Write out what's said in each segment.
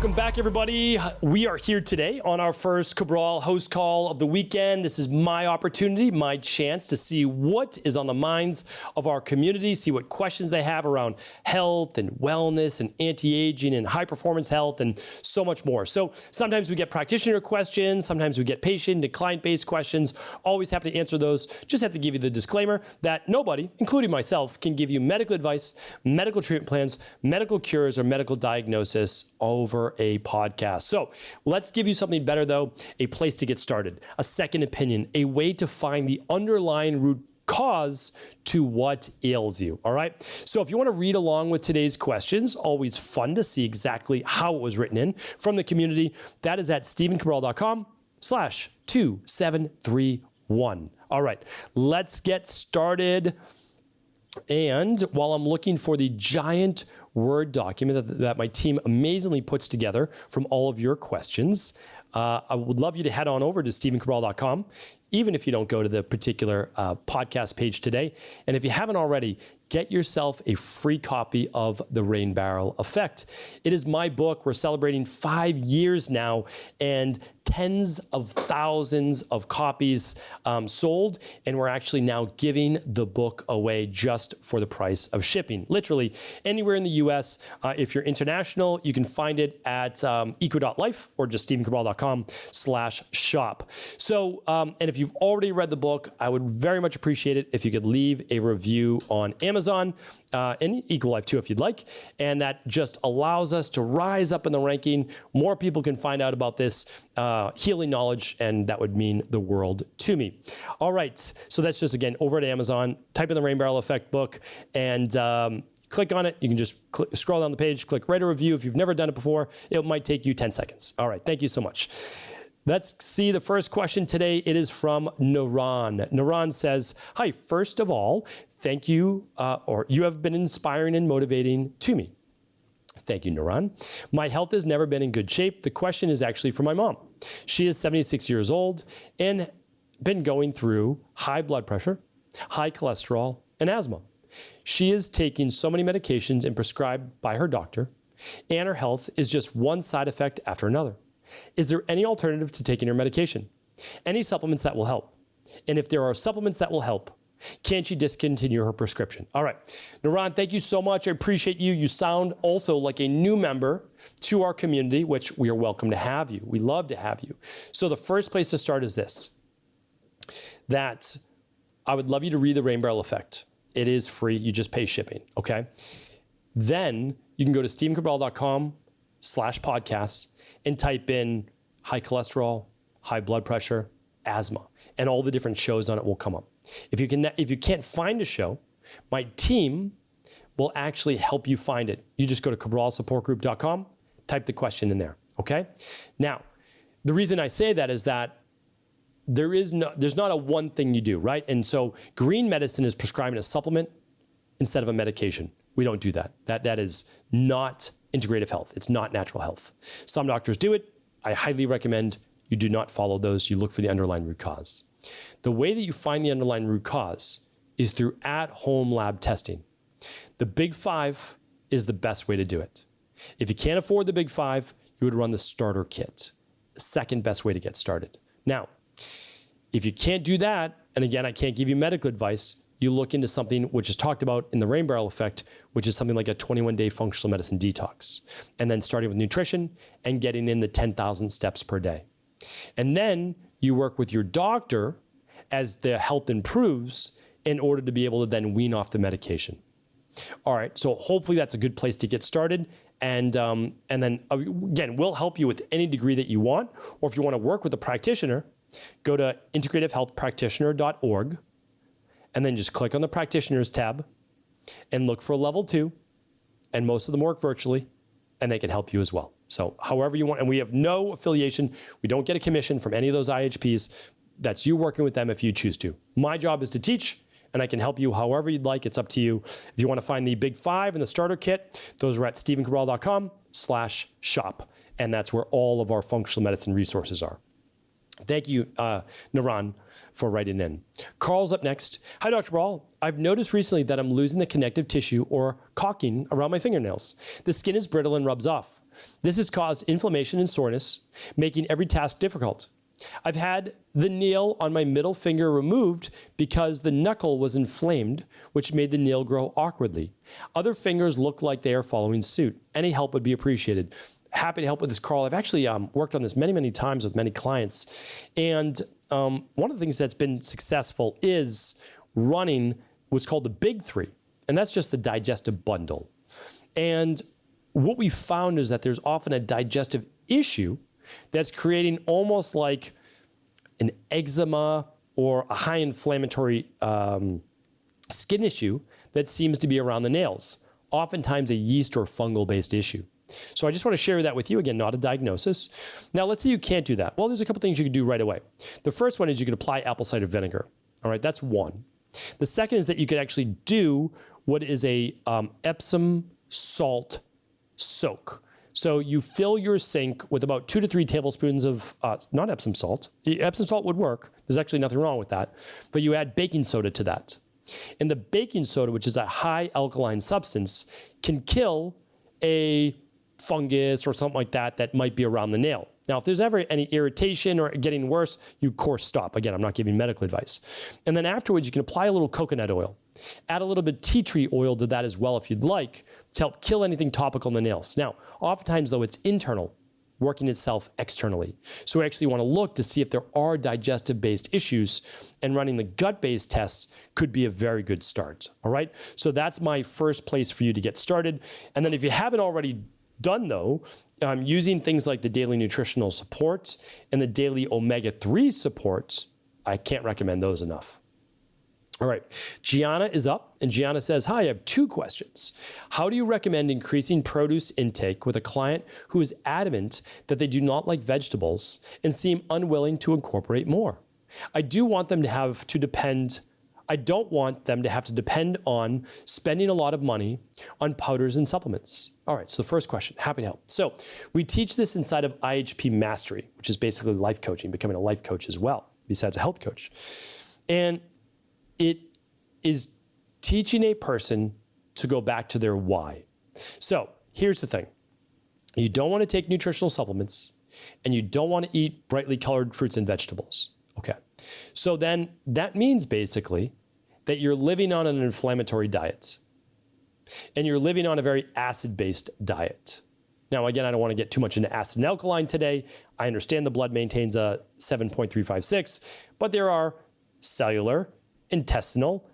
Welcome back, everybody. We are here today on our first Cabral HouseCall of the weekend. This is my opportunity, my chance to see what is on the minds of our community, see what questions they have around health and wellness and anti-aging and high-performance health and so much more. So sometimes we get practitioner questions, sometimes we get patient and client-based questions. Always happy to answer those. Just have to give you the disclaimer that nobody, including myself, can give you medical advice, medical treatment plans, medical cures, or medical diagnosis over a podcast. So let's give you something better though, a place to get started, a second opinion, a way to find the underlying root cause to what ails you, all right? So if you want to read along with today's questions, always fun to see exactly how it was written in from the community. That is at stephencabral.com/2731. All right, let's get started. And while I'm looking for the giant Word document that my team amazingly puts together from all of your questions, I would love you to head on over to stephencabral.com, even if you don't go to the particular podcast page today. And if you haven't already, get yourself a free copy of The Rain Barrel Effect. It is my book. We're celebrating 5 years now and tens of thousands of copies sold. And we're actually now giving the book away just for the price of shipping. Literally anywhere in the US. If you're international, you can find it at eco.life or just stephencabral.com/shop. So, and if you've already read the book, I would very much appreciate it if you could leave a review on Amazon and EcoLife too, if you'd like. And that just allows us to rise up in the ranking. More people can find out about this healing knowledge, and that would mean the world to me. All right, so that's just, again, over at Amazon, type in the Rain Barrel Effect book, and click on it. You can just scroll down the page, click write a review. If you've never done it before, it might take you 10 seconds. All right, thank you so much. Let's see the first question today. It is from Naran. Naran says, hi, first of all, thank you, or you have been inspiring and motivating to me. Thank you, Naran. My health has never been in good shape. The question is actually for my mom. She is 76 years old and been going through high blood pressure, high cholesterol, and asthma. She is taking so many medications and prescribed by her doctor, and her health is just one side effect after another. Is there any alternative to taking her medication? Any supplements that will help? And if there are supplements that will help, can she discontinue her prescription? All right, Naran, thank you so much. I appreciate you. You sound also like a new member to our community, which we are welcome to have you. We love to have you. So the first place to start is this, that I would love you to read The Rain Barrel Effect. It is free. You just pay shipping, okay? Then you can go to stephencabral.com/podcasts and type in high cholesterol, high blood pressure, asthma, and all the different shows on it will come up. If you can't find a show, my team will actually help you find it. You just go to cabralsupportgroup.com, type the question in there, okay? Now, the reason I say that is that there's not a one thing you do, right? And so green medicine is prescribing a supplement instead of a medication. We don't do that. That is not integrative health. It's not natural health. Some doctors do it. I highly recommend you do not follow those. You look for the underlying root cause. The way that you find the underlying root cause is through at-home lab testing. The Big Five is the best way to do it. If you can't afford the Big Five, you would run the starter kit. The second best way to get started. Now, if you can't do that, and again, I can't give you medical advice, you look into something which is talked about in the Rain Barrel Effect, which is something like a 21-day functional medicine detox, and then starting with nutrition and getting in the 10,000 steps per day. And then you work with your doctor as the health improves in order to be able to then wean off the medication. All right, so hopefully that's a good place to get started. And then again, we'll help you with any degree that you want, or if you want to work with a practitioner, go to integrativehealthpractitioner.org and then just click on the practitioners tab and look for level 2. And most of them work virtually, and they can help you as well. So however you want, and we have no affiliation. We don't get a commission from any of those IHPs. That's you working with them if you choose to. My job is to teach, and I can help you however you'd like. It's up to you. If you want to find the Big Five and the starter kit, those are at stephencabral.com/shop. And that's where all of our functional medicine resources are. Thank you, Naran, for writing in. Carl's up next. Hi, Dr. Cabral. I've noticed recently that I'm losing the connective tissue or caulking around my fingernails. The skin is brittle and rubs off. This has caused inflammation and soreness, making every task difficult. I've had the nail on my middle finger removed because the knuckle was inflamed, which made the nail grow awkwardly. Other fingers look like they are following suit. Any help would be appreciated. Happy to help with this, Carl. I've actually worked on this many, many times with many clients. And one of the things that's been successful is running what's called the big three. And that's just the digestive bundle. And what we found is that there's often a digestive issue that's creating almost like an eczema or a high inflammatory skin issue that seems to be around the nails, oftentimes a yeast or fungal based issue. So I just want to share that with you. Again, not a diagnosis. Now, let's say you can't do that. Well, there's a couple things you can do right away. The first one is you can apply apple cider vinegar. All right, that's one. The second is that you could actually do what is a Epsom salt soak. So you fill your sink with about 2 to 3 tablespoons of, not Epsom salt. Epsom salt would work. There's actually nothing wrong with that. But you add baking soda to that. And the baking soda, which is a high alkaline substance, can kill a fungus or something like that that might be around the nail. Now, if there's ever any irritation or getting worse, you of course stop. Again, I'm not giving medical advice. And then afterwards, you can apply a little coconut oil. Add a little bit of tea tree oil to that as well if you'd like to help kill anything topical in the nails. Now, oftentimes though, it's internal, working itself externally. So we actually want to look to see if there are digestive-based issues, and running the gut-based tests could be a very good start. All right? So that's my first place for you to get started. And then if you haven't already done though, using things like the daily nutritional support and the daily omega-3 support, I can't recommend those enough. All right, Gianna is up, and Gianna says, hi, I have 2 questions. How do you recommend increasing produce intake with a client who is adamant that they do not like vegetables and seem unwilling to incorporate more? I don't want them to have to depend on spending a lot of money on powders and supplements. All right, so the first question, happy to help. So we teach this inside of IHP Mastery, which is basically life coaching, becoming a life coach as well, besides a health coach. And it is teaching a person to go back to their why. So here's the thing. You don't want to take nutritional supplements, and you don't want to eat brightly colored fruits and vegetables. Okay. So then that means basically that you're living on an inflammatory diet, and you're living on a very acid-based diet. Now, again, I don't want to get too much into acid and alkaline today. I understand the blood maintains a 7.356, but there are cellular, intestinal,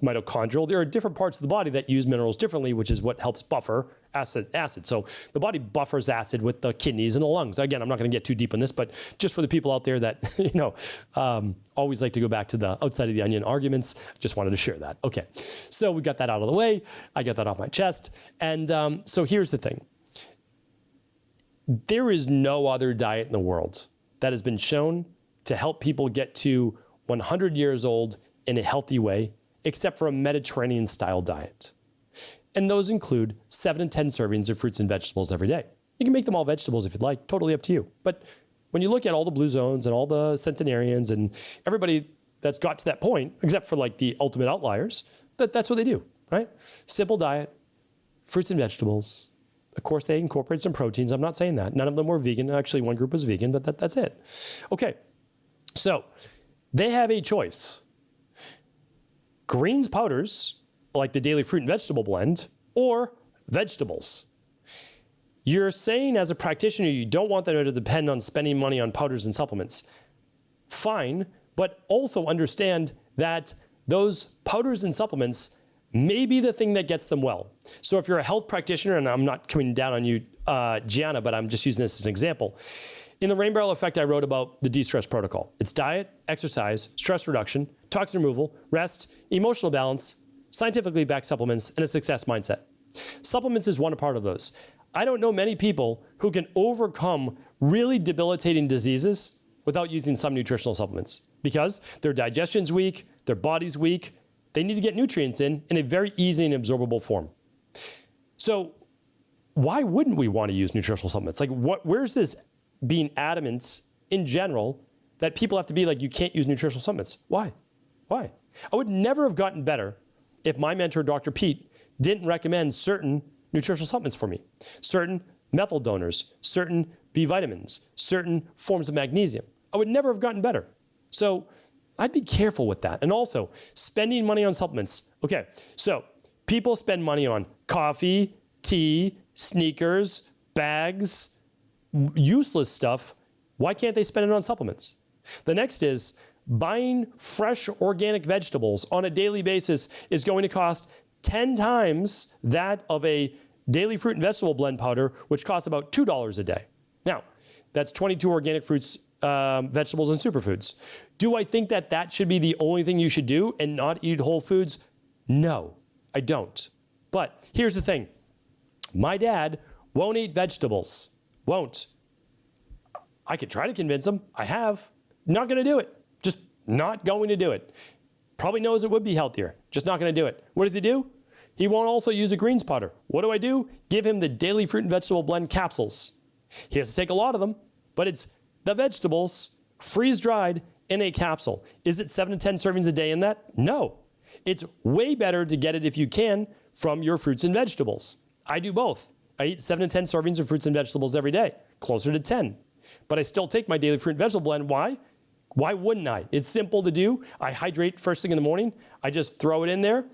mitochondrial. There are different parts of the body that use minerals differently, which is what helps buffer acid. So the body buffers acid with the kidneys and the lungs. Again, I'm not going to get too deep on this, but just for the people out there that always like to go back to the outside of the onion arguments, just wanted to share that. Okay, so we got that out of the way. I got that off my chest. And so here's the thing. There is no other diet in the world that has been shown to help people get to 100 years old in a healthy way, except for a Mediterranean-style diet. And those include 7 to 10 servings of fruits and vegetables every day. You can make them all vegetables if you'd like, totally up to you. But when you look at all the blue zones and all the centenarians and everybody that's got to that point, except for like the ultimate outliers, that's what they do, right? Simple diet, fruits and vegetables. Of course, they incorporate some proteins. I'm not saying that. None of them were vegan. Actually, one group was vegan, but that's it. Okay, so they have a choice. Greens powders, like the daily fruit and vegetable blend, or vegetables. You're saying as a practitioner, you don't want them to depend on spending money on powders and supplements. Fine, but also understand that those powders and supplements may be the thing that gets them well. So if you're a health practitioner, and I'm not coming down on you, Gianna, but I'm just using this as an example. In the Rain Barrel Effect, I wrote about the de-stress protocol. It's diet, exercise, stress reduction, toxin removal, rest, emotional balance, scientifically backed supplements, and a success mindset. Supplements is one part of those. I don't know many people who can overcome really debilitating diseases without using some nutritional supplements because their digestion's weak, their body's weak, they need to get nutrients in a very easy and absorbable form. So why wouldn't we want to use nutritional supplements? Like where's this being adamant in general that people have to be like, you can't use nutritional supplements? Why? I would never have gotten better if my mentor, Dr. Pete, didn't recommend certain nutritional supplements for me. Certain methyl donors, certain B vitamins, certain forms of magnesium. I would never have gotten better. So I'd be careful with that. And also, spending money on supplements. Okay, so people spend money on coffee, tea, sneakers, bags, useless stuff. Why can't they spend it on supplements? The next is buying fresh organic vegetables on a daily basis is going to cost 10 times that of a daily fruit and vegetable blend powder, which costs about $2 a day. Now, that's 22 organic fruits, vegetables, and superfoods. Do I think that that should be the only thing you should do and not eat whole foods? No, I don't. But here's the thing. My dad won't eat vegetables. Won't. I could try to convince him. I have. Not going to do it. Just not going to do it. Probably knows it would be healthier. Just not going to do it. What does he do? He won't also use a greens powder. What do? Give him the daily fruit and vegetable blend capsules. He has to take a lot of them, but it's the vegetables freeze-dried in a capsule. Is it 7 to 10 servings a day in that? No. It's way better to get it, if you can, from your fruits and vegetables. I do both. I eat 7 to 10 servings of fruits and vegetables every day, closer to 10. But I still take my daily fruit and vegetable blend. Why? Why wouldn't I? It's simple to do. I hydrate first thing in the morning. I just throw it in there,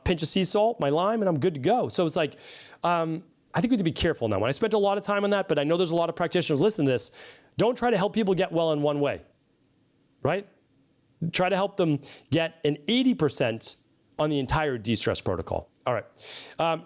pinch of sea salt, my lime, and I'm good to go. So it's like, I think we have to be careful now. When I spent a lot of time on that, but I know there's a lot of practitioners listening to this. Don't try to help people get well in one way, right? Try to help them get an 80% on the entire de-stress protocol. All right.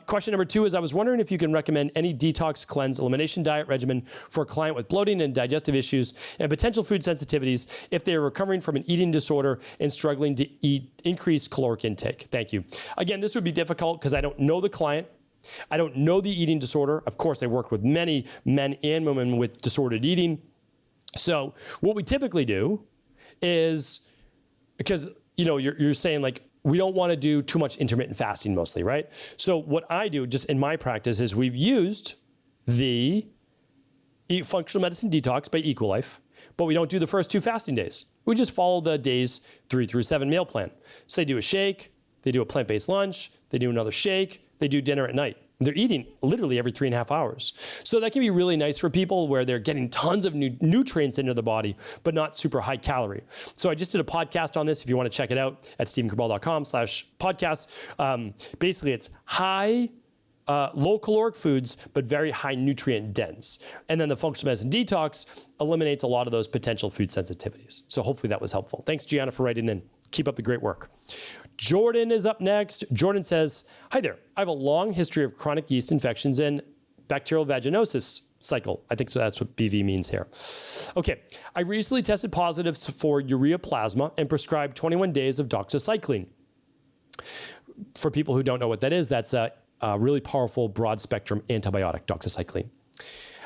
Question number 2 is, I was wondering if you can recommend any detox, cleanse, elimination diet regimen for a client with bloating and digestive issues and potential food sensitivities if they are recovering from an eating disorder and struggling to eat increased caloric intake. Thank you. Again, this would be difficult because I don't know the client. I don't know the eating disorder. Of course, I worked with many men and women with disordered eating. So what we typically do is, because you're saying like, we don't want to do too much intermittent fasting mostly, right? So what I do just in my practice is we've used the Functional Medicine Detox by Equilife, but we don't do the first 2 fasting days. We just follow the days 3 through 7 meal plan. So they do a shake, they do a plant-based lunch, they do another shake, they do dinner at night. They're eating literally every 3.5 hours. So that can be really nice for people where they're getting tons of nutrients into the body, but not super high calorie. So I just did a podcast on this if you want to check it out at stephencabral.com/podcast. Basically, it's low caloric foods, but very high nutrient dense. And then the Functional Medicine Detox eliminates a lot of those potential food sensitivities. So hopefully that was helpful. Thanks, Gianna, for writing in. Keep up the great work. Jordan is up next. Jordan says, hi there. I have a long history of chronic yeast infections and bacterial vaginosis cycle. I think so. That's what BV means here. Okay. I recently tested positive for Ureaplasma and prescribed 21 days of doxycycline. For people who don't know what that is, that's a really powerful broad spectrum antibiotic, doxycycline.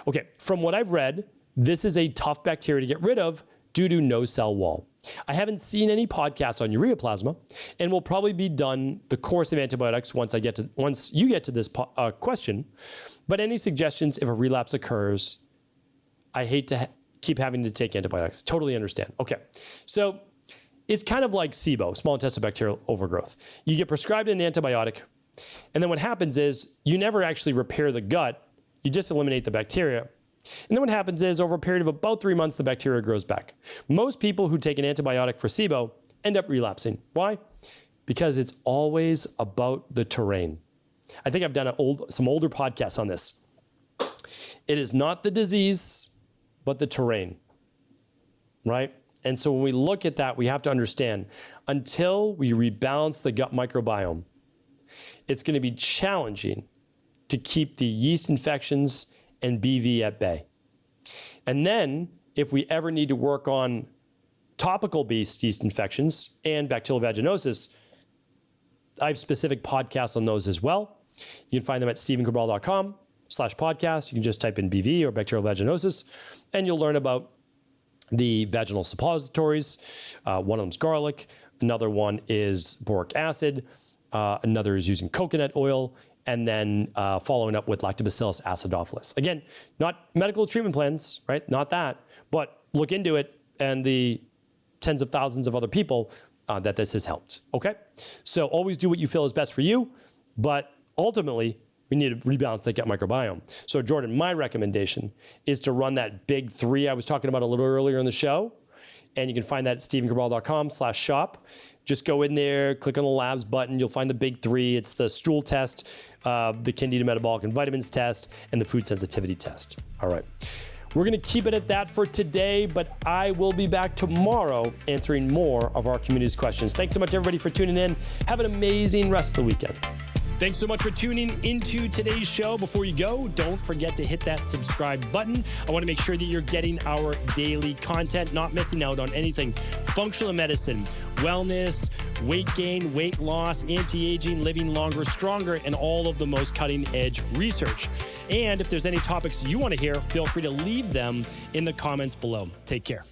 Okay. From what I've read, this is a tough bacteria to get rid of due to no cell wall. I haven't seen any podcasts on Ureaplasma, and will probably be done the course of antibiotics once you get to this question. But any suggestions if a relapse occurs? I hate to keep having to take antibiotics. Totally understand. Okay, so it's kind of like SIBO, small intestinal bacterial overgrowth. You get prescribed an antibiotic, and then what happens is you never actually repair the gut. You just eliminate the bacteria. And then what happens is over a period of about 3 months, the bacteria grows back. Most people who take an antibiotic for SIBO end up relapsing. Why? Because it's always about the terrain. I think I've done some older podcasts on this. It is not the disease, but the terrain, right? And so when we look at that, we have to understand, until we rebalance the gut microbiome, it's going to be challenging to keep the yeast infections and BV at bay. And then if we ever need to work on topical-based yeast infections and bacterial vaginosis, I have specific podcasts on those as well. You can find them at stephencabral.com/podcast. You can just type in BV or bacterial vaginosis, and you'll learn about the vaginal suppositories. One of them's garlic. Another one is boric acid. Another is using coconut oil. And then following up with Lactobacillus acidophilus. Again, not medical treatment plans, right? Not that, but look into it and the tens of thousands of other people that this has helped, okay? So always do what you feel is best for you, but ultimately, We need to rebalance that gut microbiome. So Jordan, my recommendation is to run that big 3 I was talking about a little earlier in the show. And you can find that at stevencabral.com/shop. Just go in there, click on the labs button. You'll find the big 3. It's the stool test, the Candida metabolic and vitamins test, and the food sensitivity test. All right. We're going to keep it at that for today, but I will be back tomorrow answering more of our community's questions. Thanks so much, everybody, for tuning in. Have an amazing rest of the weekend. Thanks so much for tuning into today's show. Before you go, don't forget to hit that subscribe button. I want to make sure that you're getting our daily content, not missing out on anything functional medicine, wellness, weight gain, weight loss, anti-aging, living longer, stronger, and all of the most cutting-edge research. And if there's any topics you want to hear, feel free to leave them in the comments below. Take care.